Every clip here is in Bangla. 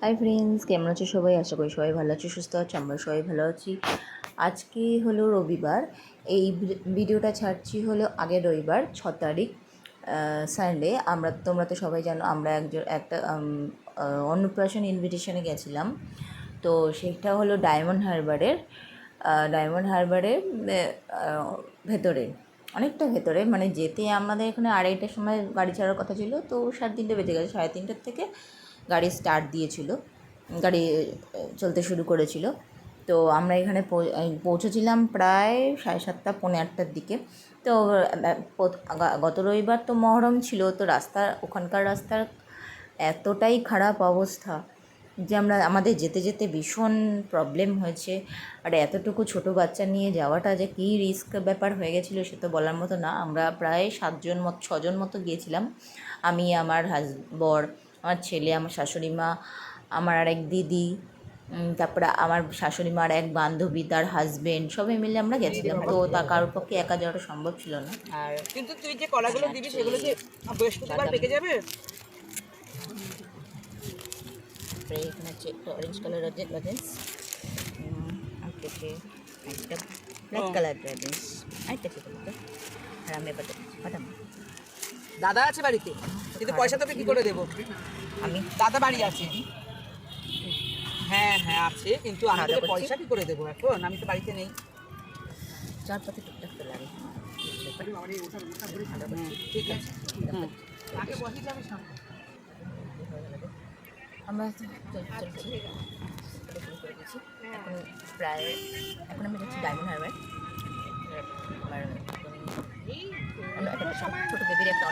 হাই ফ্রেন্ডস, কেমন আছো সবাই? আশা করি সবাই ভালো আছো, সুস্থ আছো। আমরা সবাই ভালো আছি। আজকে হলো রবিবার। এই ভিডিওটা ছাড়ছি হলো আগের রবিবার 6 তারিখ, সানডে। তোমরা তো সবাই জানো আমরা একটা অন্নপ্রাশন ইনভিটেশনে গেছিলাম। তো সেটা হলো ডায়মন্ড হারবারের ভেতরে, অনেকটা ভেতরে, মানে যেতে আমাদের এখানে 2:30টার সময় গাড়ি ছাড়ার কথা ছিল। তো 3:30 বেজে গেছে, 3:30টার থেকে গাড়ি স্টার্ট দিয়েছিল, গাড়ি চলতে শুরু করেছিল। তো আমরা এখানে পৌঁছেছিলাম প্রায় 7:30 পৌনে 8টার দিকে। তো গত রবিবার তো মহরম ছিল, তো ওখানকার রাস্তার এতটাই খারাপ অবস্থা যে আমাদের যেতে যেতে ভীষণ প্রবলেম হয়েছে। আর এতটুকু ছোট বাচ্চা নিয়ে যাওয়াটা যে কী রিস্ক ব্যাপার হয়ে গেছিলো সে তো বলার মতো না। আমরা প্রায় 6জন মতো গিয়েছিলাম। আমি, আমার বর, আমার ছেলে, আমার শাশুড়ি মা, আমার আরেক দিদি, তারপরে আমার শাশুড়ি মার এক বান্ধবী, তার হাজবেন্ড, সবাই মিলে আমরা গেছিলাম। তো তার কারোর পক্ষে একা যাওয়াটা সম্ভব ছিল না। আর কিন্তু তুই যে কলাগুলো দিবি সেগুলো কি বৃহস্পতিবার পেকে যাবে? এখানে হচ্ছে একটা অরেঞ্জ কালারের লজেন্স, একটা হচ্ছে একটা ব্ল্যাক কালার লজেন্স, আরেকটা ছোটো মতো। আর আমি এবার পাঠাম দাদা আছে বাড়িতে, কিন্তু পয়সা তোকে কি করে দেবো? আমি দাদা বাড়ি আছে। হ্যাঁ হ্যাঁ আছে, কিন্তু আমি তোকে পয়সা কি করে দেবো এখন? আমি তো বাড়িতে নেই। চার পাতে টুকটাক তো লাগে। ঠিক আছে, আগে বসে যাবে সামনে। আমরা চলছি, শুরু করে দিচ্ছি। এখন আমি যাচ্ছি ডায়মন্ড হারবার। আমার একটা ছোটো বেবির একটা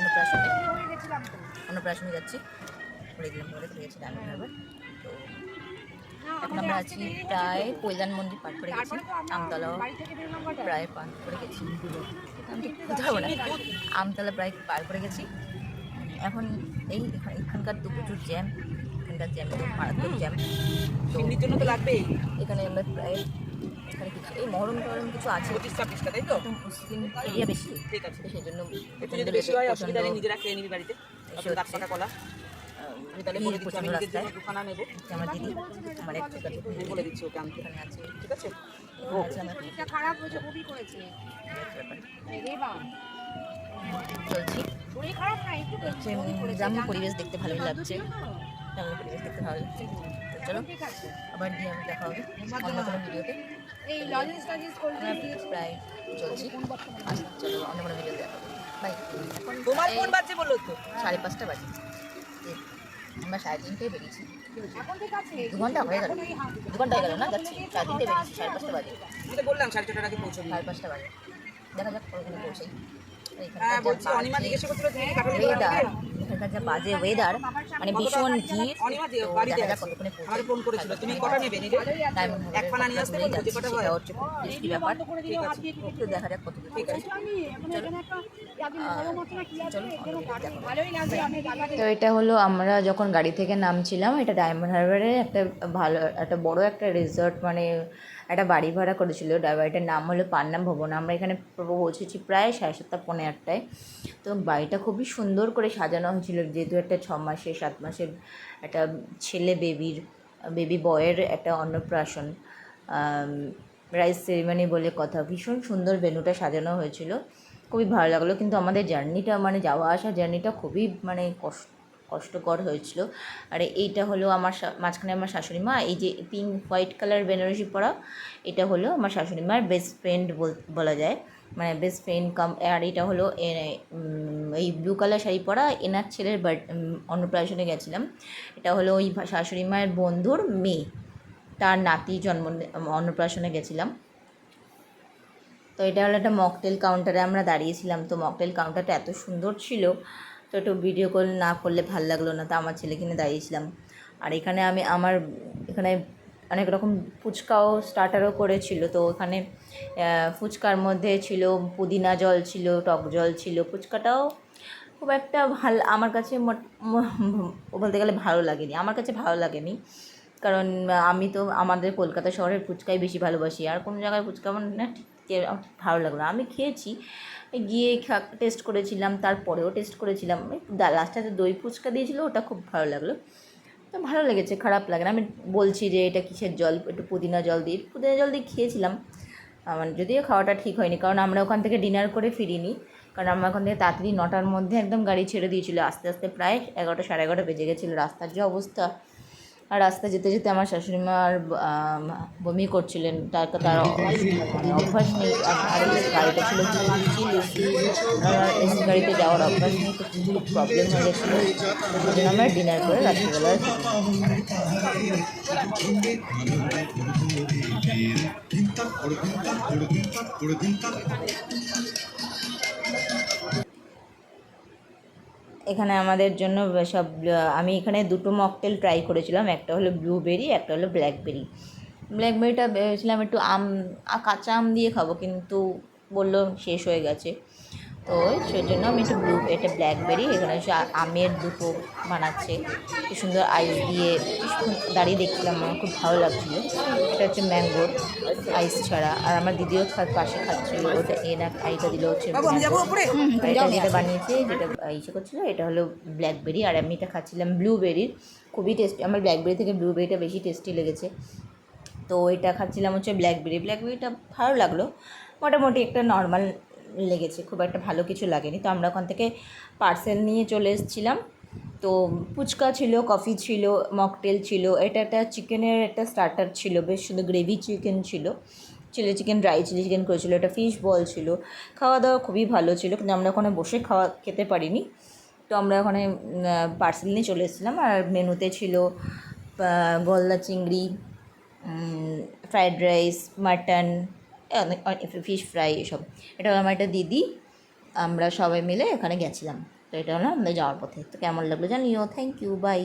অন্নপ্রাশনে যাচ্ছি। ঘুরে গেলাম, ঘুরে গেছি ডায়মন্ড হারবার। তো এখন আমরা আছি প্রায় কল্যাণ মন্দির পার করে গেছি, আমতলাও প্রায় পার করে গেছি। আমতলা প্রায় পার করে গেছি। এখন এখানকার তো প্রচুর জ্যাম, এখানকার জ্যাম তো মারাত্মক জ্যাম। এমনির জন্য তো লাগবেই। এখানে আমরা প্রায় কিছু এই মহরম কিছু আছে, প্রতিষ্ঠা তাই তো, মুসলিম এরিয়া বেশি। ঠিক আছে, সেই জন্য একটু যদি বেশি হয় অসুবিধা নেই, নিজেরা খেয়ে নিবি বাড়িতে। দাঁতপাকা কলা তাহলে বলে দিচ্ছি, আমি নিজের জন্য দুখানা নেবো। আমার দিদি, আমার এক বলে দিচ্ছি ওকে আনতে। এখানে আছে, ঠিক আছে। খারাপ হয়েছে, খুবই করেছে। চলছি। শরীর খারাপ না, একটু গ্রাম্য পরিবেশ দেখতে ভালোই লাগছে, গ্রাম্য পরিবেশ দেখতে ভালো লাগছে। চলো আবার গিয়ে আমি দেখা হবে অন্য কোনো ভিডিওতে। এই লজেন্স টজেন্স করলে প্রায় চলছি, চলো অন্য কোনো ভিডিওতে দেখা হবে। বাই। তোমার কোন বাজে বললো তো? 5:30 বাজে, আমরা 3:30টায় বেরিয়েছি। এখন ঠিক আছে, 2 ঘন্টা হয়ে গেল, 2 ঘন্টা হয়ে গেল না যাচ্ছি। 3:30টায় বেরিয়েছি, 5:30 বাজে। আমি তো বললাম 4:30টার আগে পৌঁছবি। 5:30 বাজে, দেখা যাক কতক্ষণে পৌঁছাই। হ্যাঁ বলছি, অনিমা জিজ্ঞেসা করছিল তুমি কি কাটালি করে ওয়েদার, এখানকার যা বাজে ওয়েদার, মানে ভীষণ ভিড়। অনিমা যে বাড়িতে আছে, কতক্ষণে আমাকে ফোন করেছিল, তুমি কটা নেবে নিলে? এক পানা নিয়ে আসতে বলবো, যে কটা হয়। সেটা হচ্ছে খুব টেস্টি ব্যাপার। ঠিক আছে, তো দেখা যাক কত ঠিক আছে। তো এটা হলো আমরা যখন গাড়ি থেকে নামছিলাম, এটা ডায়মন্ড হারবারের একটা বড় একটা রিসর্ট, মানে একটা বাড়ি ভাড়া করেছিল। বাড়িটার নাম হলো পান্নাম ভবন। আমরা এখানে পৌঁছেছি প্রায় 7:30 পৌনে 8টায়। তো বাড়িটা খুবই সুন্দর করে সাজানো হয়েছিল, যেহেতু একটা 6 মাসের 7 মাসের একটা ছেলে, বেবি বয়ের একটা অন্নপ্রাশন, রাইস সেরিমনি বলে কথা। ভীষণ সুন্দর ভেন্যুটা সাজানো হয়েছিল, খুবই ভালো লাগলো। কিন্তু আমাদের জার্নিটা, মানে যাওয়া আসা জার্নিটা খুবই মানে কষ্টকর হয়েছিল। আর এইটা হলো মাঝখানে আমার শাশুড়ি মা, এই যে পিঙ্ক হোয়াইট কালার বেনারসি পরা, এটা হলো আমার শাশুড়ি মার বেস্ট ফ্রেন্ড বলা যায়, মানে বেস্ট ফ্রেন্ড কাম। আর এটা হলো এই ব্লু কালার শাড়ি পরা এনার ছেলের অন্নপ্রাশনে গেছিলাম। এটা হলো ওই শাশুড়ি মায়ের বন্ধুর মেয়ে, তার নাতি অন্নপ্রাশনে গেছিলাম। তো এটা হলো একটা মকটেল কাউন্টারে আমরা দাঁড়িয়েছিলাম। তো মকটেল কাউন্টারটা এত সুন্দর ছিল, তো একটু ভিডিও কল না করলে ভালো লাগলো না, তো আমার ছেলে কিনে দাঁড়িয়েছিলাম। আর এখানে এখানে অনেক রকম ফুচকাও স্টার্টারও করেছিল। তো ওখানে ফুচকার মধ্যে ছিল পুদিনা জল, ছিল টক জল, ছিল। ফুচকাটাও খুব একটা ভালো আমার কাছে বলতে গেলে ভালো লাগেনি, আমার কাছে ভালো লাগেনি। কারণ আমি তো আমাদের কলকাতা শহরের ফুচকাই বেশি ভালোবাসি, আর কোনো জায়গায় ফুচকা আমার না ঠিক ভালো লাগলো না। আমি খেয়েছি, গিয়ে টেস্ট করেছিলাম, তারপরেও টেস্ট করেছিলাম, লাস্টে দই ফুচকা দিয়েছিলো, ওটা খুব ভালো লাগলো। তো ভালো লেগেছে, খারাপ লাগে না। আমি বলছি যে এটা কিসের জল, একটু পুদিনা জল দিয়ে খেয়েছিলাম। আমার যদিও খাওয়াটা ঠিক হয়নি, কারণ আমরা ওখান থেকে ডিনার করে ফিরিনি, কারণ আমরা ওখান থেকে তাড়াতাড়ি 9টার মধ্যে একদম গাড়ি ছেড়ে দিয়েছিলো। আস্তে আস্তে প্রায় 11টা সাড়ে 11টা বেজে গেছিলো। রাস্তার যে অবস্থা, আর রাস্তা যেতে যেতে আমার শাশুড়িমা আর বমি করছিলেন, তার মানে অভ্যাস নেই। আর গাড়িটা ছিল চিল এসি, আমার এসি গাড়িতে যাওয়ার অভ্যাস নেই, তো খুব প্রবলেম হয়ে গেছিলো। তো সেই জন্য আমরা ডিনার করে রাত্রিবেলা এখানে আমাদের জন্য সব আমি এখানে 2টো মকটেল ট্রাই করেছিলাম। একটা হলো ব্লুবেরি, একটা হলো ব্ল্যাকবেরি। ব্ল্যাকবেরিটা ভেবেছিলাম একটু কাঁচা আম দিয়ে খাবো, কিন্তু বললো শেষ হয়ে গেছে। তো সেই জন্য আমি এটা ব্ল্যাকবেরি, এখানে হচ্ছে আমের 2টো বানাচ্ছে, কি সুন্দর আইস দিয়ে দাঁড়িয়ে দেখছিলাম, আমার খুব ভালো লাগছিলো। এটা হচ্ছে ম্যাঙ্গোর আইস ছাড়া, আর আমার দিদিও পাশে খাচ্ছিলো। ওটা এইটা দিল হচ্ছে আর এটা যেটা বানিয়েছে, যেটা ইসে করছিলো, এটা হলো ব্ল্যাকবেরি, আর আমি এটা খাচ্ছিলাম ব্লুবেরির। খুবই টেস্টি, আমার ব্ল্যাকবেরি থেকে ব্লুবেরিটা বেশি টেস্টি লেগেছে। তো এটা খাচ্ছিলাম হচ্ছে ব্ল্যাকবেরিটা ভালো লাগলো, মোটামুটি একটা নর্মাল লেগেছে, খুব একটা ভালো কিছু লাগেনি। তো আমরা ওখান থেকে পার্সেল নিয়ে চলে এসেছিলাম। তো ফুচকা ছিল, কফি ছিল, মকটেল ছিল, এটা একটা চিকেনের একটা স্টার্টার ছিল, বেশ সুন্দর গ্রেভি চিকেন ছিল, chilli chicken, dry chilli chicken করেছিল, একটা ফিশ বল ছিল। খাওয়া দাওয়া খুবই ভালো ছিল, কিন্তু আমরা ওখানে বসে খেতে পারিনি। তো আমরা ওখানে পার্সেল নিয়ে চলে এসেছিলাম। আর মেনুতে ছিল গলদা চিংড়ি, fried rice, mutton, fish fry, এসব। এটা হলো আমার একটা দিদি, আমরা সবাই মিলে এখানে গেছিলাম। তো এটা হলো আমাদের যাওয়ার পথে। তো কেমন লাগলো জানিও। Thank you, by.